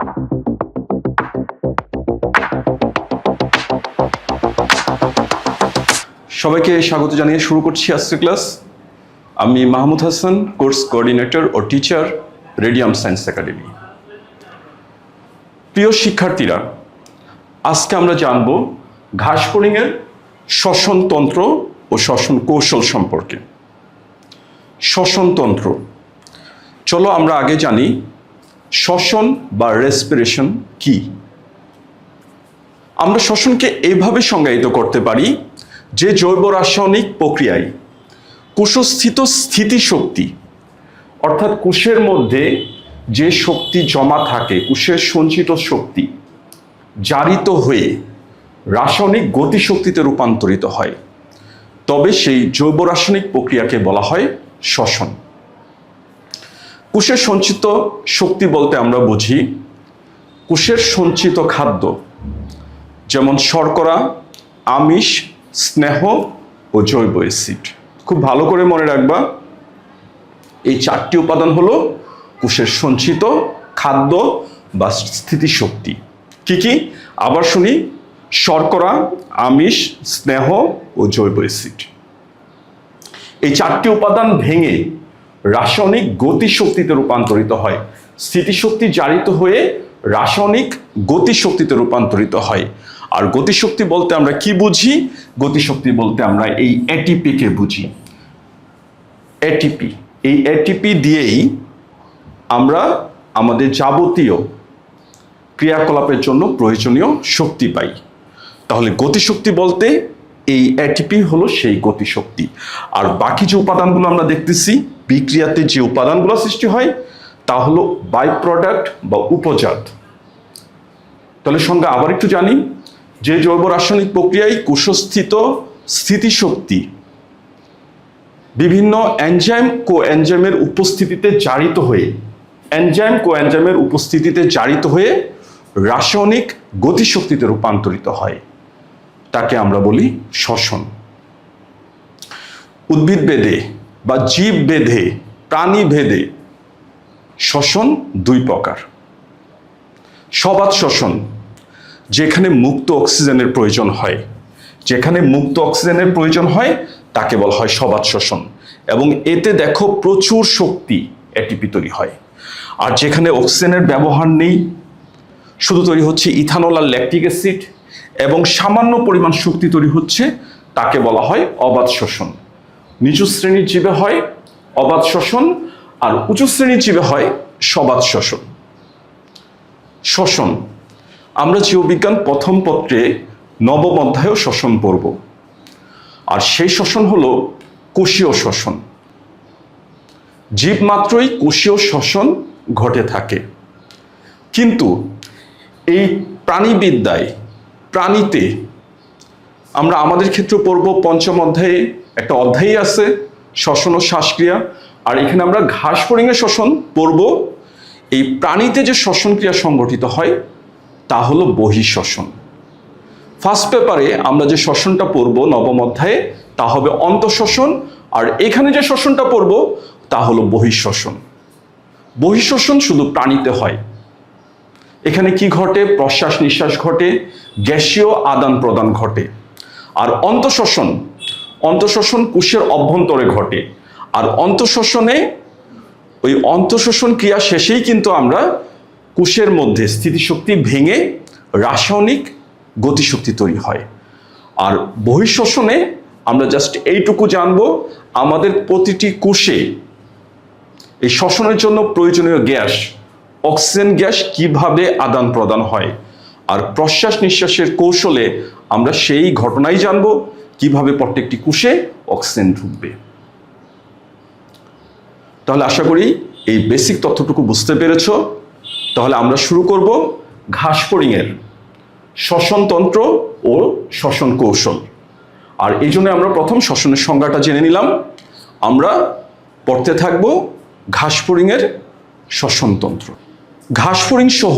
সবাইকে স্বাগত জানিয়ে শুরু করছি আজকের ক্লাস। আমি মাহমুদ হাসান, কোর্স কোঅর্ডিনেটর ও টিচার, রেডিয়াম সায়েন্স একাডেমি। প্রিয় শিক্ষার্থীরা, আজকে আমরা জানব ঘাসফড়িংয়ের শ্বসনতন্ত্র ও শ্বসন কৌশল সম্পর্কে। শ্বসনতন্ত্র, চলো আমরা আগে জানি শ্বসন বা রেসপিরেশন কি। আমরা শ্বসনকে এইভাবে সংজ্ঞায়িত করতে পারি যে জৈব রাসায়নিক প্রক্রিয়ায় কোষস্থিত স্থিতিশক্তি, অর্থাৎ কোষের মধ্যে যে শক্তি জমা থাকে, কোষের সঞ্চিত শক্তি জারিত হয়ে রাসায়নিক গতিশক্তিতে রূপান্তরিত হয়, তবে সেই জৈব রাসায়নিক প্রক্রিয়াকে বলা হয় শ্বসন। কোষের সঞ্চিত শক্তি বলতে আমরা বুঝি কোষের সঞ্চিত খাদ্য, যেমন শর্করা, আমিষ, স্নেহ ও জৈব অ্যাসিড। খুব ভালো করে মনে রাখবা, এই চারটি উপাদান হলো কোষের সঞ্চিত খাদ্য বা স্থিতিশক্তি। কি কি? আবার শুনি, শর্করা, আমিষ, স্নেহ ও জৈব অ্যাসিড। এই চারটি উপাদান ভেঙে রাসায়নিক গতিশক্তিতে রূপান্তরিত হয়। স্থিতিশক্তি জারিত হয়ে রাসায়নিক গতিশক্তিতে রূপান্তরিত হয়। আর গতিশক্তি বলতে আমরা কি বুঝি? গতিশক্তি বলতে আমরা এই এটিপিকে বুঝি। এটিপি, এই এটিপি দিয়েই আমরা আমাদের যাবতীয় ক্রিয়াকলাপের জন্য প্রয়োজনীয় শক্তি পাই। তাহলে গতিশক্তি বলতে এই এটিপি হলো সেই গতিশক্তি। আর বাকি যে উপাদানগুলো আমরা দেখতেছি, বিক্রিয়াতে যে উপাদানগুলো সৃষ্টি হয় তা হলো বাই প্রোডাক্ট বা উপজাত। তাহলে সংজ্ঞা আবার একটু জানি, যে জৈব রাসায়নিক প্রক্রিয়ায় কোষস্থিত স্থিতিশক্তি বিভিন্ন এনজাইম কোএনজাইমের উপস্থিতিতে জারিত হয়ে রাসায়নিক গতিশক্তিতে রূপান্তরিত হয়, তাকে আমরা বলি শ্বসন। উদ্ভিদ ভেদে বা জীব ভেদে, প্রাণী ভেদে শ্বসন দুই প্রকার। সবাত শ্বসন, যেখানে মুক্ত অক্সিজেনের প্রয়োজন হয়, তাকে বলা হয় সবাত শ্বসন। এবং এতে দেখো প্রচুর শক্তি এটিপি তৈরি হয়। আর যেখানে অক্সিজেনের ব্যবহার নেই, শুধু তৈরি হচ্ছে ইথানল আর ল্যাকটিক অ্যাসিড এবং সামান্য পরিমাণ শক্তি তৈরি হচ্ছে, তাকে বলা হয় অবাত শ্বসন। নিচু শ্রেণীর জীবে হয় অবাত শ্বসন, আর উঁচু শ্রেণীর জীবে হয় সবাত শ্বসন। শ্বসন, আমরা জীববিজ্ঞান প্রথম পত্রে নবম অধ্যায়েও শ্বসন পড়ব। আর সেই শ্বসন হলো কোষীয় শ্বসন। জীব মাত্রই কোষীয় শ্বসন ঘটে থাকে। কিন্তু এই প্রাণীবিদ্যায়, প্রাণীতে আমরা আমাদের ক্ষেত্রে পড়ব পঞ্চম অধ্যায়ে, একটা অধ্যায়ই আছে শ্বসন ও শ্বাসক্রিয়া। আর এখানে আমরা ঘাসফড়িংয়ের শ্বসন পড়ব। এই প্রাণীতে যে শ্বসন ক্রিয়া সংগঠিত হয় তা হলো বহিঃশ্বসন। ফার্স্ট পেপারে আমরা যে শ্বসনটা পড়ব নবম অধ্যায়ে, তা হবে অন্তঃশ্বসন। আর এখানে যে শ্বসনটা পড়ব তা হলো বহিঃশ্বসন। বহিঃশ্বসন শুধু প্রাণীতে হয়। এখানে কি ঘটে? প্রশ্বাস নিঃশ্বাস ঘটে, গ্যাসীয় আদান প্রদান ঘটে। আর অন্তঃশ্বসন কোষের অভ্যন্তরে ঘটে। আর ওই অন্তঃশ্বসন ক্রিয়া শেষেই কিন্তু আমরা কোষের মধ্যে স্থিতিশক্তি ভেঙে রাসায়নিক গতিশক্তি তৈরি হয়। আর বহিঃশ্বসনে আমরা জাস্ট এইটুকু জানবো, আমাদের প্রতিটি কোষে এই শ্বসনের জন্য প্রয়োজনীয় গ্যাস, অক্সিজেন গ্যাস কিভাবে আদান প্রদান হয়। আর প্রশ্বাস নিঃশ্বাসের কৌশলে আমরা সেই ঘটনাই জানবো, কিভাবে প্রত্যেকটি কোষে অক্সিজেন ঢুকবে। তাহলে আশা করি এই বেসিক তথ্যটুকু বুঝতে পেরেছ। তাহলে আমরা শুরু করব ঘাসফড়িংয়ের শ্বসনতন্ত্র ও শ্বসন কৌশল। আর এই জন্য আমরা প্রথম শ্বসনের সংজ্ঞাটা জেনে নিলাম। আমরা পড়তে থাকব ঘাসফড়িংয়ের শ্বসনতন্ত্র। ঘাসফড়িং সহ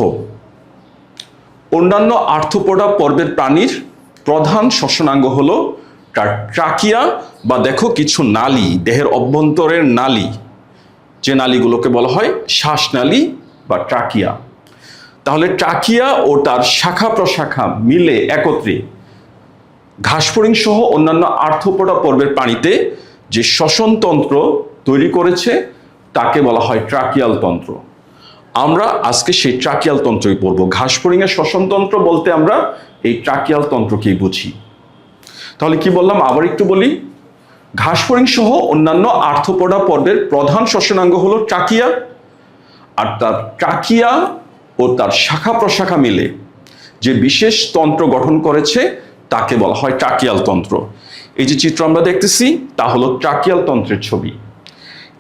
অন্যান্য আর্থ্রোপোডা পর্বের প্রাণীর প্রধান শ্বসনাঙ্গ হলো ট্রাকিয়া, বা দেখো কিছু নালী, দেহের অভ্যন্তরের নালী, যে নালীগুলোকে বলা হয় শ্বাসনালী বা ট্রাকিয়া। তাহলে ট্রাকিয়া ও তার শাখা প্রশাখা মিলে একত্রে ঘাসফড়িং সহ অন্যান্য আর্থ্রোপোডা পর্বের প্রাণীতে যে শ্বসনতন্ত্র তৈরি করেছে তাকে বলা হয় ট্রাকিয়াল তন্ত্র। আমরা আজকে সেই ট্রাকিয়াল তন্ত্রই পড়ব। ঘাসফড়িং এর শ্বসনতন্ত্র বলতে আমরা এই ট্রাকিয়াল তন্ত্রকেই বুঝি। তাহলে কি বললাম আবার একটু বলি। ঘাসফড়িং সহ অন্যান্য আর্থ্রোপোডা পর্বের প্রধান শ্বসনাঙ্গ হলো ট্রাকিয়া, আর তার ট্রাকিয়া ও তার শাখা প্রশাখা মিলে যে বিশেষ তন্ত্র গঠন করেছে তাকে বলা হয় ট্রাকিয়াল তন্ত্র। এই যে চিত্র আমরা দেখতেছি তা হলো ট্রাকিয়াল তন্ত্রের ছবি।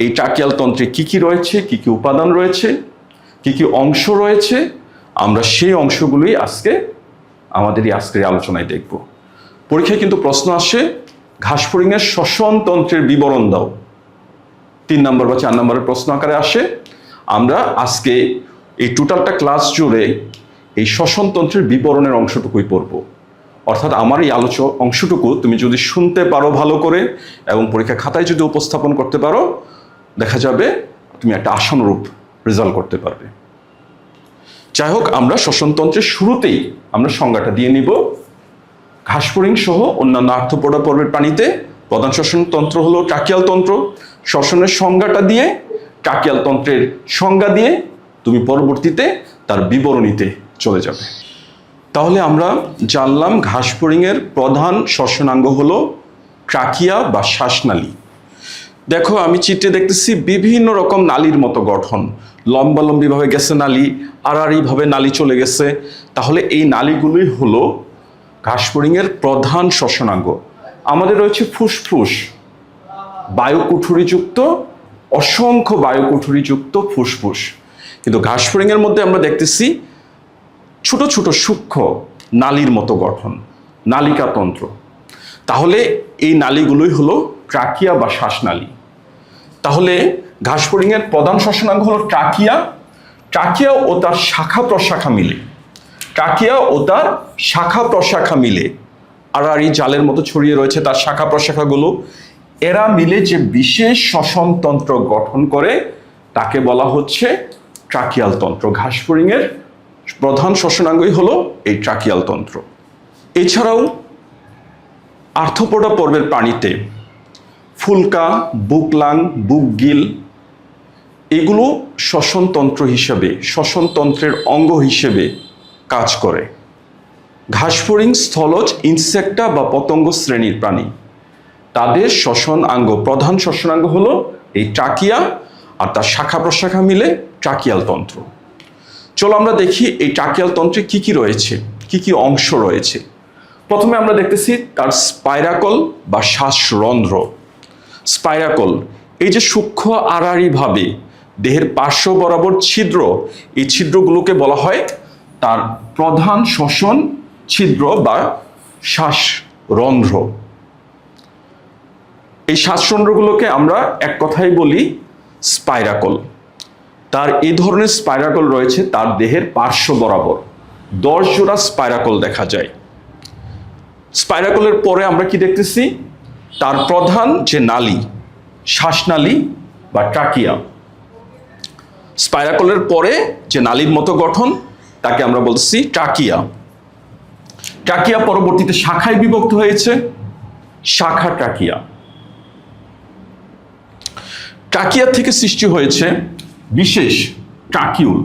এই ট্রাকিয়াল তন্ত্রে কি কি রয়েছে, কি কি উপাদান রয়েছে, কি কি অংশ রয়েছে, আমরা সেই অংশগুলোই আমাদের এই আজকের আলোচনায় দেখব। পরীক্ষায় কিন্তু প্রশ্ন আসে, ঘাসফড়িং এর শ্বসন তন্ত্রের বিবরণ দাও। 3 নম্বর বা 4 নম্বরের প্রশ্ন আকারে আসে। আমরা আজকে এই টোটালটা ক্লাস জুড়ে এই শ্বসন তন্ত্রের বিবরণের অংশটুকুই পড়ব। অর্থাৎ আমার এই অংশটুকু তুমি যদি শুনতে পারো ভালো করে এবং পরীক্ষা খাতায় যদি উপস্থাপন করতে পারো, দেখা যাবে তুমি একটা আশানুরূপ রেজাল্ট করতে পারবে। যাই হোক, আমরা শ্বসনতন্ত্রের শুরুতেই আমরা সংজ্ঞাটা দিয়ে নিব। ঘাসফড়িং সহ অন্যান্য আর্থ্রোপোডা পর্বের প্রাণীতে প্রধান শ্বসনতন্ত্র হলো ট্রাকিয়াল তন্ত্র। শ্বসনের সংজ্ঞাটা দিয়ে, ট্রাকিয়াল তন্ত্রের সংজ্ঞা দিয়ে তুমি পরবর্তীতে তার বিবরণীতে চলে যাবে। তাহলে আমরা জানলাম ঘাসফড়িং এর প্রধান শ্বসনাঙ্গ হলো ট্রাকিয়া বা শ্বাসনালী। দেখো, আমি চিত্রে দেখতেছি বিভিন্ন রকম নালীর মতো গঠন, লম্বালম্বিভাবে গেছে নালী, আড়াআড়িভাবে নালী চলে গেছে। তাহলে এই নালীগুলোই হলো ঘাসফড়িং এর প্রধান শ্বসনাঙ্গ। আমাদের রয়েছে ফুসফুস, বায়ুকুঠুরিযুক্ত, অসংখ্য বায়ুকুঠুরিযুক্ত ফুসফুস। কিন্তু ঘাসফড়িং এর মধ্যে আমরা দেখতেছি ছোট ছোট সূক্ষ্ম নালীর মতো গঠন, নালিকাতন্ত্র। তাহলে এই নালীগুলোই হলো ট্রাকিয়া বা শ্বাসনালী। তাহলে ঘাসফড়িং এর প্রধান শ্বসনাঙ্গ হলো ট্রাকিয়া। ট্রাকিয়া ও তার শাখা প্রশাখা মিলে, ট্রাকিয়া ও তার শাখা প্রশাখা মিলে, আড়াআড়ি জালের মতো ছড়িয়ে রয়েছে তার শাখা প্রশাখাগুলো। এরা মিলে যে বিশেষ শ্বসনতন্ত্র গঠন করে তাকে বলা হচ্ছে ট্রাকিয়াল তন্ত্র। ঘাসফড়িং এর প্রধান শ্বসনাঙ্গই হলো এই ট্রাকিয়াল তন্ত্র। এছাড়াও আর্থ্রোপোডা পর্বের প্রাণীতে ফুলকা, বুকলাং, বুকগিল এগুলো শ্বসনতন্ত্র হিসেবে, শ্বসনতন্ত্রের অঙ্গ হিসেবে কাজ করে। ঘাসফড়িং স্থলজ ইনসেক্টা বা পতঙ্গ শ্রেণীর প্রাণী। তাদের প্রধান শ্বসনাঙ্গ হলো এই ট্রাকিয়া, আর তার শাখা প্রশাখা মিলে ট্রাকিয়াল তন্ত্র। চলো আমরা দেখি এই ট্রাকিয়াল তন্ত্রে কি কি রয়েছে, কি কি অংশ রয়েছে। প্রথমে আমরা দেখতেছি তার স্পাইরাকল বা শ্বাসরন্ধ্র। স্পাইরাকল, এই যে সূক্ষ্ম আড়াআড়িভাবে দেহের পার্শ্ব বরাবর ছিদ্র, এই ছিদ্রগুলোকে বলা হয় তার প্রধান শ্বসন ছিদ্র বা শ্বাসরন্ধ্র। এই শ্বাসরন্ধ্রগুলোকে আমরা এক কথায় বলি স্পাইরাকল। তার এই ধরনের স্পাইরাকল রয়েছে তার দেহের পার্শ্ব বরাবর, 10 জোড়া স্পাইরাকল দেখা যায়। স্পাইরাকলের পরে আমরা কি দেখতেছি, তার প্রধান যে নালী, শ্বাসনালী বা ট্রাকিয়া। স্পাইরাকলের পরে যে নালীর মতো গঠন তাকে আমরা বলছি ট্রাকিয়া। ট্রাকিয়া পরবর্তীতে শাখায় বিভক্ত হয়েছে, শাখা ট্রাকিয়া। ট্রাকিয়া থেকে সৃষ্টি হয়েছে বিশেষ ট্রাকিউল,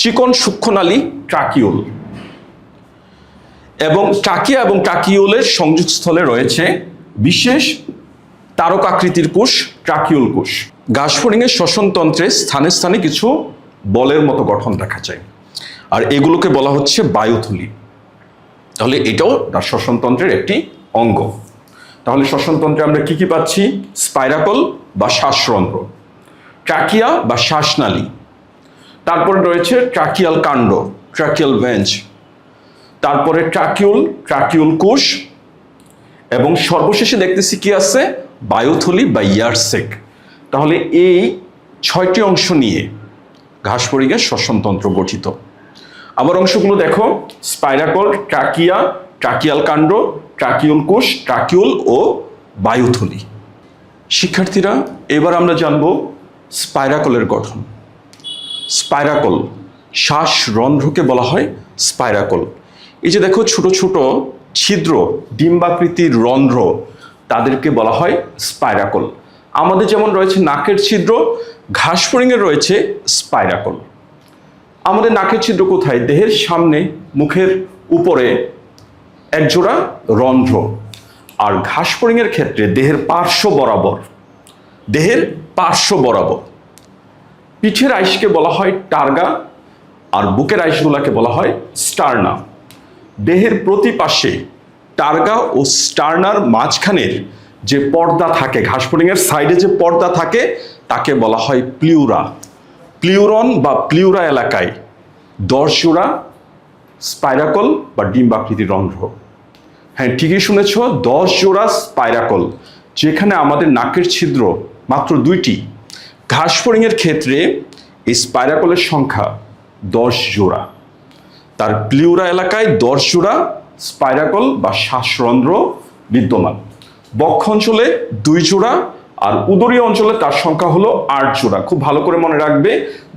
চিকন সূক্ষ্মনালী ট্রাকিউল। এবং ট্রাকিয়া এবং ট্রাকিউলের সংযোগস্থলে রয়েছে বিশেষ তারকাকৃতির কোষ, ট্রাকিউল কোষ। ঘাসফড়িং এর শ্বসনতন্ত্রে স্থানে স্থানে কিছু বলের মতো গঠন দেখা যায়, আর এগুলোকে বলা হচ্ছে বায়ুথলি। তাহলে এটাও তার শ্বসনতন্ত্রের একটি অঙ্গ। তাহলে শ্বসনতন্ত্রে আমরা কি কি পাচ্ছি? স্পাইরাকল বা শ্বাসরন্ধ্র, ট্রাকিয়া বা শ্বাসনালী, তারপরে রয়েছে ট্রাকিয়াল কাণ্ড, ট্রাকিয়াল ভেঞ্চ, তারপরে ট্রাকিউল কোষ, এবং সর্বশেষে দেখতেছি কি আছে, বায়ুথলি বা ইয়ারসেক। তাহলে এই 6টি অংশ নিয়ে ঘাসফড়িং এর শ্বসনতন্ত্র গঠিত। আবার অংশগুলো দেখো, স্পাইরাকল, ট্রাকিয়া, ট্রাকিয়াল কাণ্ড, ট্রাকিউল কোষ, ট্রাকিউল ও বায়ুথলি। শিক্ষার্থীরা, এবার আমরা জানব স্পাইরাকলের গঠন। স্পাইরাকল শ্বাসরন্ধ্রকে বলা হয় স্পাইরাকল। এই যে দেখো ছোট ছোট ছিদ্র, ডিম্বাকৃতির রন্ধ্র, তাদেরকে বলা হয় স্পাইরাকল। আমাদের যেমন রয়েছে নাকের ছিদ্র, ঘাসফড়িংয়ের রয়েছে স্পাইরাকল। আমাদের নাকের ছিদ্র কোথায়? দেহের সামনে, মুখের উপরে একজোড়া রন্ধ্র। আর ঘাসফড়িংয়ের ক্ষেত্রে দেহের পার্শ্ব বরাবর, দেহের পার্শ্ব বরাবর। পিঠের আইসকে বলা হয় টার্গা, আর বুকের আইসগুলাকে বলা হয় স্টার্না। দেহের প্রতি পাশে টার্গা ও স্টার্নার মাঝখানের যে পর্দা থাকে, ঘাসফড়িংয়ের সাইডে যে পর্দা থাকে, তাকে বলা হয় প্লিউরা। প্লিউরন বা প্লিউরা এলাকায় 10 জোড়া স্পাইরাকল বা ডিম্বাকৃতির রন্ধ্র। হ্যাঁ, ঠিকই শুনেছ, 10 জোড়া স্পাইরাকল। যেখানে আমাদের নাকের ছিদ্র মাত্র 2টি, ঘাসফড়িংয়ের ক্ষেত্রে এই স্পাইরাকলের সংখ্যা 10 জোড়া। তার প্লিউরা এলাকায় 10 জোড়া স্পাইরাকল বা শ্বাসরন্ধ্র বিদ্যমান। বক্ষ অঞ্চলে 2 জোড়া, আর উদরীয় অঞ্চলে তার সংখ্যা হলো 8 জোড়া। খুব ভালো করে মনে রাখবে,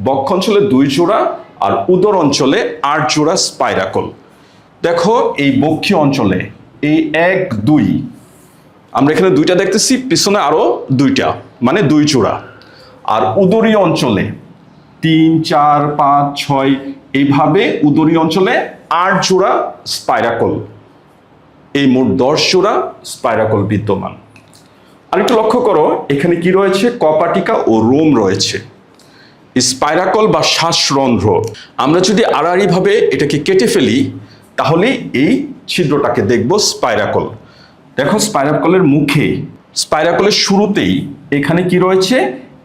বক্ষ অঞ্চলে 2 জোড়া আর উদর অঞ্চলে 8 জোড়া স্পাইরাকল। দেখো এই বক্ষীয় অঞ্চলে এই 1, 2, আমরা এখানে 2টা দেখতেছি, পিছনে আরো 2টা, মানে 2 জোড়া। আর উদরীয় অঞ্চলে 3, 4, 5, 6, এইভাবে উদরীয় অঞ্চলে 8 জোড়া স্পাইরাকল। এই মোট 10 জোড়া স্পাইরাকল বিদ্যমান। আর একটু লক্ষ্য করো, এখানে কি রয়েছে? কপাটিকা ও রোম রয়েছে। স্পাইরাকল বা শ্বাসরন্ধ্র, আমরা যদি আড়াআড়িভাবে এটাকে কেটে ফেলি, তাহলে এই ছিদ্রটাকে দেখব স্পাইরাকল। দেখো স্পাইরাকলের মুখে, স্পাইরাকলের শুরুতেই এখানে কি রয়েছে?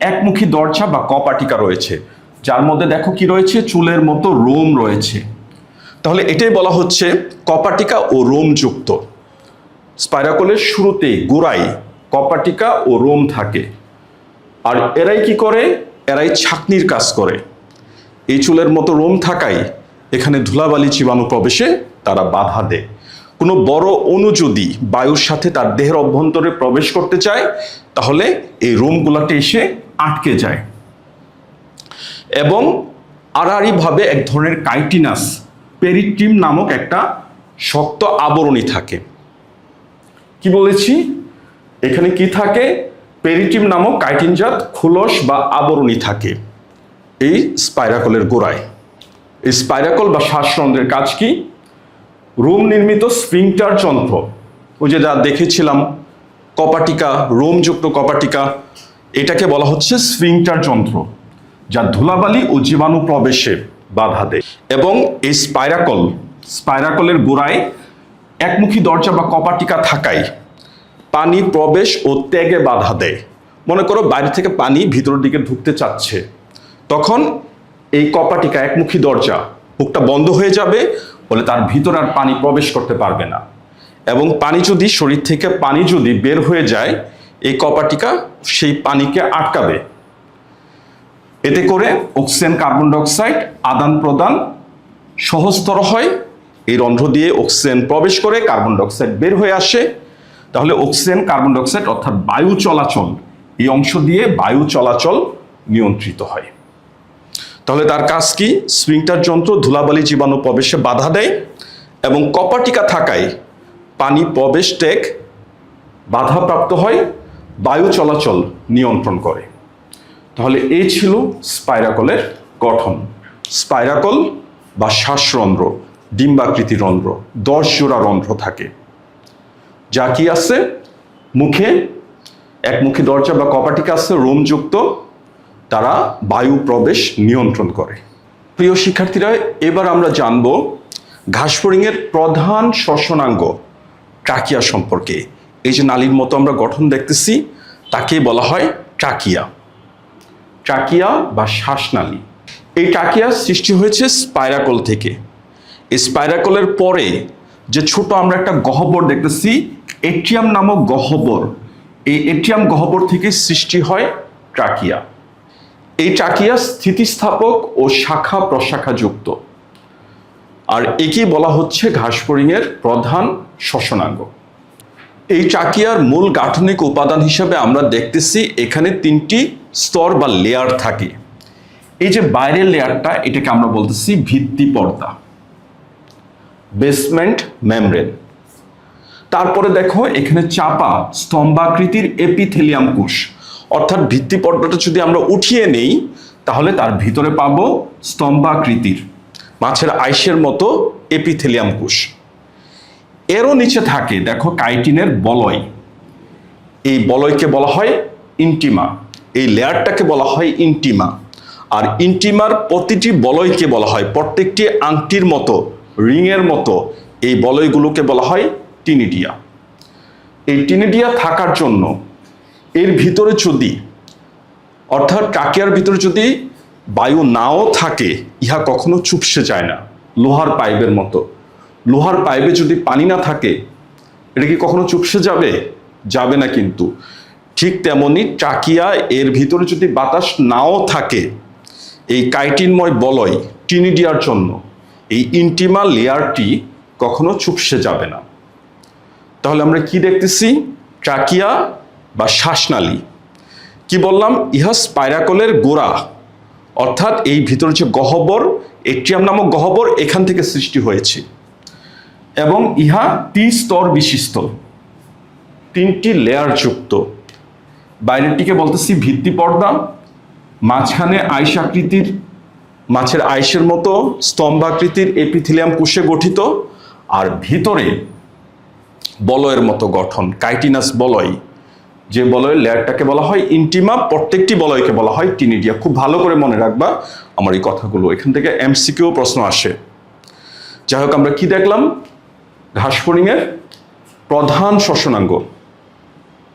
একমুখী দরজা বা কপাটিকা রয়েছে, যার মধ্যে দেখো কি রয়েছে? চুলের মতো রোম রয়েছে। তাহলে এটাই বলা হচ্ছে কপাটিকা ও রোম যুক্ত। স্পাইরাকলের শুরুতে গোড়ায় কপাটিকা ও রোম থাকে। আর এরাই কি করে? এরাই ছাঁকনির কাজ করে। এই চুলের মতো রোম থাকায় এখানে ধুলাবালি জীবাণু প্রবেশে তারা বাধা দেয়। কোনো বড় অণু যদি বায়ুর সাথে তার দেহের অভ্যন্তরে প্রবেশ করতে চায়, তাহলে এই রোমগুলাতে এসে আটকে যায়। এবং আড়াআড়িভাবে এক ধরনের কাইটিনাস, পেরিট্রিম নামক একটা শক্ত আবরণী থাকে। কি বলেছি? এখানে কি থাকে? পেরিট্রিম নামক কাইটিনজাত খোলস বা আবরণী থাকে এই স্পাইরাকলের গোড়ায়। এই স্পাইরাকল বা শ্বাসরন্ধ্রের কাজ কি? রোম নির্মিত স্ফিংটার যন্ত্র, ওই যে যা দেখেছিলাম কপাটিকা, রোমযুক্ত কপাটিকা, এটাকে বলা হচ্ছে স্ফিংটার যন্ত্র, যা ধুলাবালি ও জীবাণু প্রবেশে বাধা দেয়। এবং এই স্পাইরাকলের গোড়ায় একমুখী দরজা বা কপাটিকা থাকায় পানি প্রবেশ ও ত্যাগে বাধা দেয়। মনে করো বাইরে থেকে পানি ভিতরের দিকে ঢুকতে চাচ্ছে, তখন এই কপাটিকা, একমুখী দরজা, মুখটা বন্ধ হয়ে যাবে, বলে তার ভিতর আর পানি প্রবেশ করতে পারবে না। এবং পানি যদি শরীর থেকে পানি যদি বের হয়ে যায়, এই কপাটিকা সেই পানিকে আটকাবে। এতে করে অক্সিজেন কার্বন ডাইঅক্সাইড আদান প্রদান সহজতর হয়। এই রন্ধ্র দিয়ে অক্সিজেন প্রবেশ করে, কার্বন ডাইঅক্সাইড বের হয়ে আসে। তাহলে অক্সিজেন কার্বন ডাইঅক্সাইড অর্থাৎ বায়ু চলাচল, এই অংশ দিয়ে বায়ু চলাচল নিয়ন্ত্রিত হয়। তাহলে তার কাজ কি? স্ফিংটার যন্ত্র ধুলাবালি জীবাণু প্রবেশে বাধা দেয়, এবং কপাটিকা থাকায় পানি প্রবেশ ত্যাগ বাধাপ্রাপ্ত হয়, বায়ু চলাচল নিয়ন্ত্রণ করে। তাহলে এই ছিল স্পাইরাকলের গঠন। স্পাইরাকল বা শ্বাসরন্ধ্র, ডিম্বাকৃতি রন্ধ্র, 10 জোড়া রন্ধ্র থাকে, যা কি আছে? মুখে একমুখী দরজা বা কপাটিকা আছে রোমযুক্ত, তারা বায়ু প্রবেশ নিয়ন্ত্রণ করে। প্রিয় শিক্ষার্থীরা, এবার আমরা জানব ঘাসফড়িংয়ের প্রধান শ্বসনাঙ্গ ট্রাকিয়া সম্পর্কে। এই যে নালীর মতো আমরা গঠন দেখতেছি, তাকেই বলা হয় ট্রাকিয়া। ট্রাকিয়া বা শ্বাসনালী। এই ট্রাকিয়া সৃষ্টি হয়েছে স্পাইরাকল থেকে। এই স্পাইরাকলের পরে যে ছোট আমরা একটা গহ্বর দেখতেছি, এট্রিয়াম নামক গহ্বর, এই এট্রিয়াম গহ্বর থেকে সৃষ্টি হয় ট্রাকিয়া। এই ট্রাকিয়া স্থিতিস্থাপক ও শাখা প্রশাখা যুক্ত, আর একেই বলা হচ্ছে ঘাসফড়িংয়ের প্রধান শ্বসনাঙ্গ। এই ট্রাকিয়ার মূল গাঠনিক উপাদান হিসেবে আমরা দেখতেছি এখানে 3টি স্তর বা লেয়ার থাকে। এই যে বাইরের লেয়ারটা, এটাকে আমরা বলতেছি ভিত্তি পর্দা, বেসমেন্ট মেমব্রেন। তারপরে দেখো এখানে চাপা স্তম্ভাকৃতির এপিথেলিয়াম কোষ, অর্থাৎ ভিত্তি পর্দাটা যদি আমরা উঠিয়ে নেই তাহলে তার ভিতরে পাবো স্তম্ভাকৃতির মাছের আইসের মতো এপিথেলিয়াম কোষ। এরও নিচে থাকে দেখো কাইটিনের বলয়, এই বলয়কে বলা হয় ইন্টিমা, এই লেয়ারটাকে বলা হয় ইন্টিমা। আর ইন্টিমার প্রতিটি বলয়কে বলা হয়, প্রত্যেকটি আংটির মতো রিংয়ের মতো এই বলয়গুলোকে বলা হয় টিনিডিয়া। এই টিনিডিয়া থাকার জন্য এর ভিতরে যদি, অর্থাৎ ট্রাকিয়ার ভিতরে যদি বায়ু নাও থাকে, ইহা কখনো চুপসে যায় না, লোহার পাইপের মতো। লোহার পাইপে যদি পানি না থাকে, এটা কি কখনো চুপসে যাবে? যাবে না। কিন্তু ঠিক তেমনি ট্রাকিয়া, এর ভিতরে যদি বাতাস নাও থাকে, এই কাইটিনময় বলয় টিনিডিয়ার জন্য এই ইন্টিমা লেয়ারটি কখনো চুপসে যাবে না। তাহলে আমরা কি দেখতেছি? ট্রাকিয়া বা শ্বাসনালী। কি বললাম? ইহা স্পাইরাকলের গোড়া, অর্থাৎ এই ভিতরে যে গহ্বর, এট্রিয়াম নামক গহ্বর, এখান থেকে সৃষ্টি হয়েছে এবং ইহা 3 স্তর বিশিষ্ট, 3টি লেয়ার যুক্ত। বাইরেরটিকে বলতেছি ভিত্তি পর্দা, মাঝখানে আইস আকৃতির মাছের আইসের মতো স্তম্ভাকৃতির এপিথেলিয়াম কোষে গঠিত, আর ভিতরে বলয়ের মতো গঠন, কাইটিনাস বলয়, যে বলয়ের লেয়ারটাকে বলা হয় ইন্টিমা, প্রত্যেকটি বলয়কে বলা হয় টিনিডিয়া। খুব ভালো করে মনে রাখবা আমার এই কথাগুলো, এখান থেকে এমসিকিউ প্রশ্ন আসে। যাই হোক, আমরা কি দেখলাম? ঘাসফড়িংয়ের প্রধান শ্বসনাঙ্গ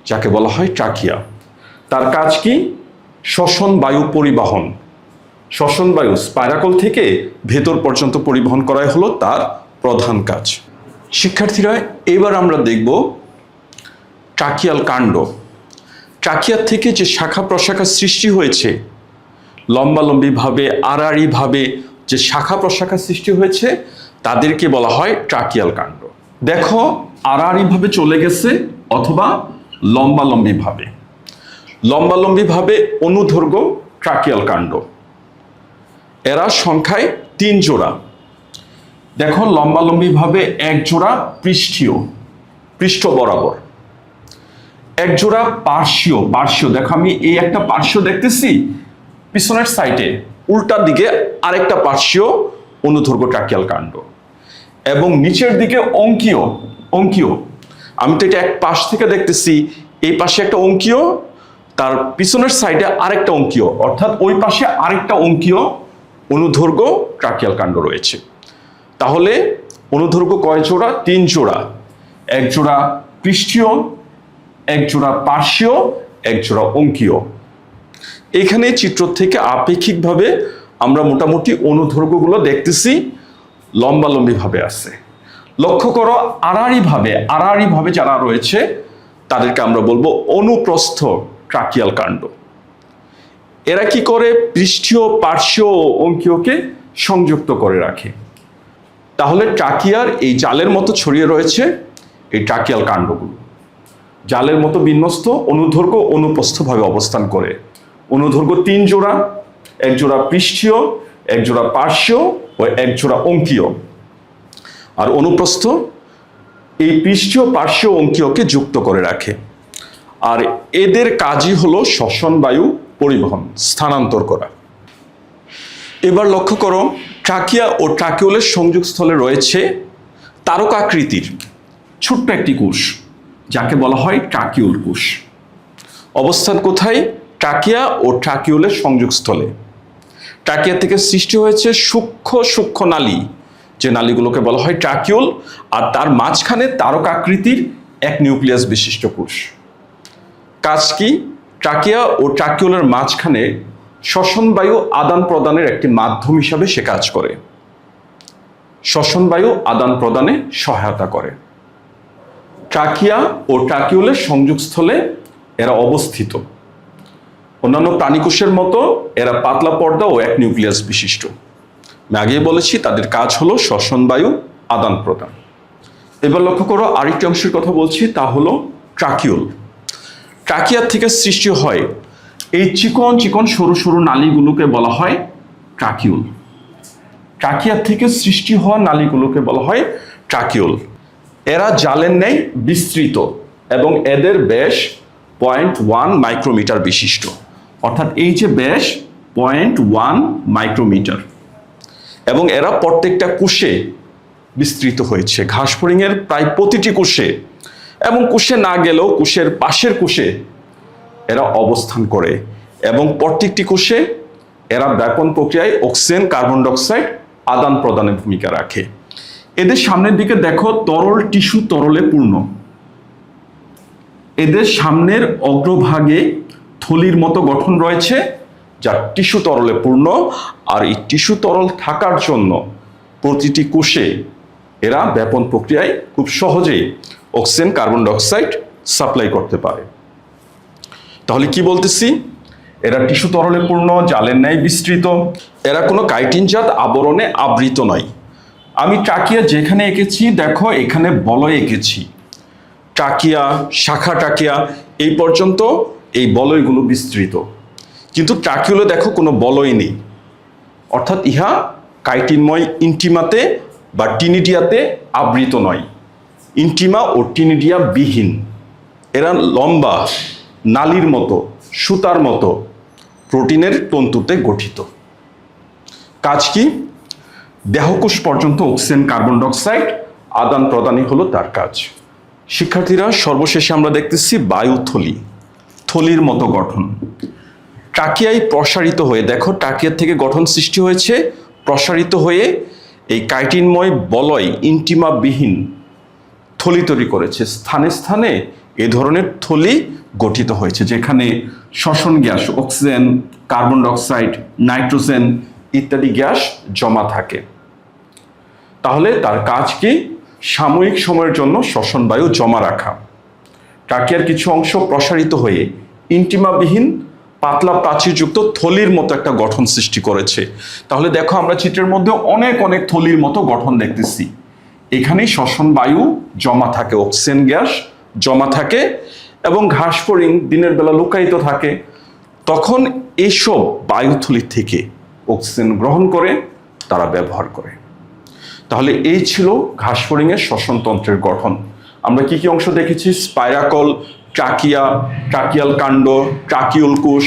যাকে বলা হয় ট্রাকিয়া, তার কাজ কি? শ্বসন বায়ু পরিবহন। শ্বসন বায়ু স্পাইরাকল থেকে ভেতর পর্যন্ত পরিবহন করাই হলো তার প্রধান কাজ। শিক্ষার্থীরা, এবার আমরা দেখব ট্রাকিয়াল কাণ্ড। ট্রাকিয়ার থেকে যে শাখা প্রশাখা সৃষ্টি হয়েছে, লম্বালম্বিভাবে আড়াআড়িভাবে যে শাখা প্রশাখা সৃষ্টি হয়েছে, তাদেরকে বলা হয় ট্রাকিয়াল কাণ্ড। দেখো, আড়াআড়িভাবে চলে গেছে অথবা লম্বালম্বিভাবে। লম্বালম্বিভাবে অনুদৈর্ঘ্য ট্রাকিয়াল কাণ্ড, এরা সংখ্যায় 3 জোড়া। দেখো, লম্বালম্বিভাবে 1 জোড়া পৃষ্ঠীয়, পৃষ্ঠ বরাবর। 1 জোড়া পার্শ্বীয়, পার্শ্বীয়। দেখো, আমি এই একটা পার্শ্ব দেখতেছি, পিছনের সাইডে উল্টা দিকে আরেকটা পার্শ্বীয় অনুদৈর্ঘ্য ট্রাকিয়াল কাণ্ড, এবং নিচের দিকে অঙ্কীয়, অঙ্কীয়। আমি তো এটা এক পাশ থেকে দেখতেছি, এই পাশে একটা অঙ্কীয়, তার পিছনের সাইডে আরেকটা অঙ্কীয়, অর্থাৎ ওই পাশে আরেকটা অঙ্কীয় অনুদৈর্ঘ্য ট্রাকিয়াল কাণ্ড রয়েছে। তাহলে অনুদৈর্ঘ্য কয় জোড়া? 3 জোড়া। 1 জোড়া পৃষ্ঠীয়, 1 জোড়া পার্শ্বীয়, 1 জোড়া অঙ্কীয়। এখানে চিত্র থেকে আপেক্ষিকভাবে আমরা মোটামুটি অনুদৈর্ঘ্যগুলো দেখতেছি লম্বালম্বিভাবে আছে। লক্ষ্য করো, আড়াআড়িভাবে যারা রয়েছে তাদেরকে আমরা বলবো অনুপ্রস্থ ট্রাকিয়াল কাণ্ড। এরা কি করে? পৃষ্ঠীয়, পার্শ্বীয় ও অঙ্কীয়কে সংযুক্ত করে রাখে। তাহলে ট্রাকিয়ার এই জালের মতো ছড়িয়ে রয়েছে এই ট্রাকিয়াল কাণ্ডগুলো, জালের মতো বিন্যস্ত, অনুদৈর্ঘ্য অনুপ্রস্থভাবে অবস্থান করে। অনুদৈর্ঘ্য 3 জোড়া, 1 জোড়া পৃষ্ঠীয়, 1 জোড়া পার্শ্বীয় ও 1 জোড়া অঙ্কীয়। আর অনুপ্রস্থ এই পৃষ্ঠীয়, পার্শ্বীয়, অঙ্কীয়কে যুক্ত করে রাখে। আর এদের কাজই হলো শ্বসন বায়ু পরিবহন, স্থানান্তর করা। এবার লক্ষ্য করো, ট্রাকিয়া ও ট্রাকিউলের সংযোগস্থলে রয়েছে তারকাকৃতির ছোট্ট একটি কোষ, যাকে বলা হয় ট্রাকিউল কোষ। অবস্থান কোথায়? ট্রাকিয়া ও ট্রাকিউলের সংযোগস্থলে। ট্রাকিয়া থেকে সৃষ্টি হয়েছে সূক্ষ্ম সূক্ষ্ম নালী, যে নালীগুলোকে বলা হয় ট্রাকিউল, আর তার মাঝখানে তারকাকৃতির এক নিউক্লিয়াস বিশিষ্ট কোষ। কাজ কি? ট্রাকিয়া ও ট্রাকিউলের মাঝখানে শ্বসন বায়ু আদান প্রদানের একটি মাধ্যম হিসাবে সে কাজ করে, শ্বসন বায়ু আদান প্রদানে সহায়তা করে। ট্রাকিয়া ও ট্রাকিউলের সংযোগস্থলে এরা অবস্থিত। অন্যান্য প্রাণীকোষের মতো এরা পাতলা পর্দা ও এক নিউক্লিয়াস বিশিষ্ট। আমি আগেই বলেছি তাদের কাজ হলো শ্বসন বায়ু আদান প্রদান। এবার লক্ষ্য করো, আরেকটি অংশের কথা বলছি, তা হলো ট্রাকিউল। ট্রাকিয়ার থেকে সৃষ্টি হয় এই চিকন চিকন সরু সরু নালীগুলোকে বলা হয় ট্রাকিউল। ট্রাকিয়া থেকে সৃষ্টি হওয়া নালীগুলোকে বলা হয় ট্রাকিউল। এরা জালের ন্যায় বিস্তৃত এবং এদের ব্যাস 0.1 মাইক্রোমিটার বিশিষ্ট, অর্থাৎ এই যে ব্যাস 0.1 মাইক্রোমিটার, এবং এরা প্রত্যেকটা কোষে বিস্তৃত হয়েছে, ঘাসফড়িংয়ের প্রায় প্রতিটি কোষে, এবং কোষে না গেলেও কোষের পাশের কোষে এরা অবস্থান করে, এবং প্রত্যেকটি কোষে এরা ব্যাপন প্রক্রিয়ায় অক্সিজেন কার্বন ডাই অক্সাইড আদান প্রদানের ভূমিকা রাখে। এদের সামনের দিকে দেখো তরল টিস্যু তরলে পূর্ণ। এদের সামনের অগ্রভাগে থলির মতো গঠন রয়েছে যা টিস্যু তরলে পূর্ণ, আর এই টিস্যু তরল থাকার জন্য প্রতিটি কোষে এরা ব্যাপন প্রক্রিয়ায় খুব সহজেই oxygen carbon die oxide supply করতে পারে। তাহলে কি বলতেছি? এরা টিস্যু তরলে পূর্ণ, জালের ন্যায় বিস্তৃত, এরা কোনো কাইটিনজাত আবরণে আবৃত নয়। আমি ট্রাকিয়া যেখানে এঁকেছি দেখো এখানে বলয় এঁকেছি, ট্রাকিয়া, শাখা ট্রাকিয়া এই পর্যন্ত এই বলয়গুলো বিস্তৃত, কিন্তু ট্রাকিউলে দেখো কোনো বলয় নেই, অর্থাৎ ইহা কাইটিনময় ইন্টিমাতে বা টিনিডিয়াতে আবৃত নয়, ইন্টিমা ও টিনিডিয়া বিহীন। এরা লম্বা নালীর মতো, সুতার মতো প্রোটিনের তন্তুতে গঠিত। কাজ কি? দেহকোষ পর্যন্ত অক্সিজেন কার্বন ডাই অক্সাইড আদান প্রদানই হলো তার কাজ। শিক্ষার্থীরা, সর্বশেষে আমরা দেখতেছি বায়ুথলি, থলির মতো গঠন। ট্রাকিয়ায় প্রসারিত হয়ে, দেখো ট্রাকিয়ার থেকে গঠন সৃষ্টি হয়েছে, প্রসারিত হয়ে এই কাইটিনময় বলয় ইন্টিমা বিহীন থলি তৈরি করেছে। স্থানে স্থানে এ ধরনের থলি গঠিত হয়েছে যেখানে শ্বসন gas, oxygen, carbon die oxide, nitrogen ইত্যাদি গ্যাস জমা থাকে। তাহলে তার কাজ কি? সাময়িক সময়ের জন্য শ্বসন বায়ু জমা রাখা। ট্রাকিয়ার কিছু অংশ প্রসারিত হয়ে ইন্টিমাবিহীন পাতলা প্রাচীরযুক্ত থলির মতো একটা গঠন সৃষ্টি করেছে। তাহলে দেখো আমরা চিত্রের মধ্যে অনেক অনেক থলির মতো গঠন দেখতেছি। এখানেই শ্বসন বায়ু জমা থাকে, অক্সিজেন গ্যাস জমা থাকে, এবং ঘাসফড়িং দিনের বেলা লুকায়িত থাকে। তখন এইসব বায়ুথলি থেকে অক্সিজেন গ্রহণ করে তারা ব্যবহার করে। তাহলে এই ছিল ঘাসফড়িংয়ের শ্বসনতন্ত্রের গঠন। আমরা কি কি অংশ দেখেছি? স্পাইরাকল, ট্রাকিয়া, ট্রাকিয়াল কাণ্ড, ট্রাকিউল কোষ,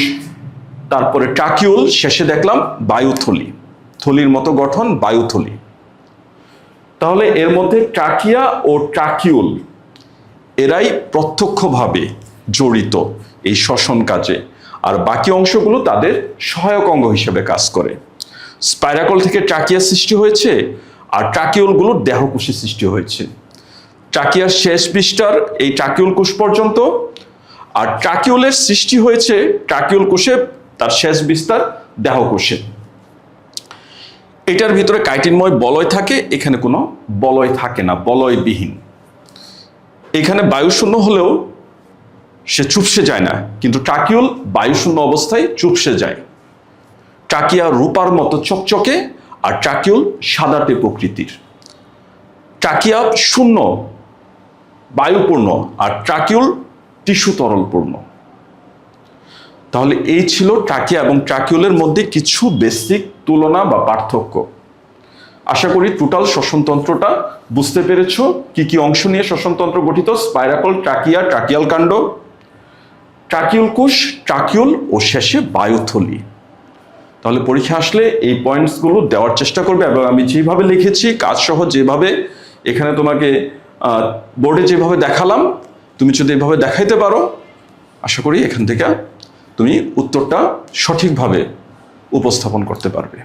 তারপরে ট্রাকিউল, শেষে দেখলাম বায়ুথলি, থলির মতো গঠন বায়ুথলি। তাহলে এর মধ্যে ট্রাকিয়া ও ট্রাকিউল এরাই প্রত্যক্ষভাবে জড়িত এই শ্বসন কাজে, আর বাকি অংশগুলো তাদের সহায়ক অঙ্গ হিসেবে কাজ করে। স্পাইরাকল থেকে ট্রাকিয়া সৃষ্টি হয়েছে, আর ট্রাকিউলগুলোর দেহকোষে সৃষ্টি হয়েছে। ট্রাকিয়ার শেষ পৃষ্ঠার এই ট্রাকিউল কোষ পর্যন্ত, আর ট্রাকিউলের সৃষ্টি হয়েছে ট্রাকিউল কোষে, তার শেষ বিস্তার দেহকোষে। এটার ভিতরে কাইটিনময় বলয় থাকে, এখানে কোনো বলয় থাকে না, বলয়বিহীন। এখানে বায়ুশূন্য হলেও সে চুপসে যায় না, কিন্তু ট্রাকিউল বায়ুশূন্য অবস্থায় চুপসে যায়। ট্রাকিয়া রূপার মতো চকচকে, আর ট্রাকিউল সাদাটে প্রকৃতির। ট্রাকিয়া শূন্য বায়ুপূর্ণ, আর ট্রাকিউল টিস্যু তরলপূর্ণ। তাহলে এই ছিল ট্রাকিয়া এবং ট্রাকিউলের মধ্যে কিছু বেসিক তুলনা বা পার্থক্য। আশা করি টোটাল শ্বসনতন্ত্রটা বুঝতে পেরেছো, কি কি অংশ নিয়ে শ্বসনতন্ত্র গঠিত। স্পাইরাকল, ট্রাকিয়া, ট্রাকিয়াল কাণ্ড, ট্রাকিউল কোষ, ট্রাকিউল ও শেষে বায়ুথলি। তাহলে পরীক্ষা আসলে এই পয়েন্টসগুলো দেওয়ার চেষ্টা করবে, এবং আমি যেভাবে লিখেছি কাজ সহ যেভাবে এখানে তোমাকে বোর্ডে যেভাবে দেখালাম, তুমি যদি এভাবে দেখাইতে পারো, আশা করি এখান থেকে তুমি উত্তরটা সঠিকভাবে উপস্থাপন করতে পারবে।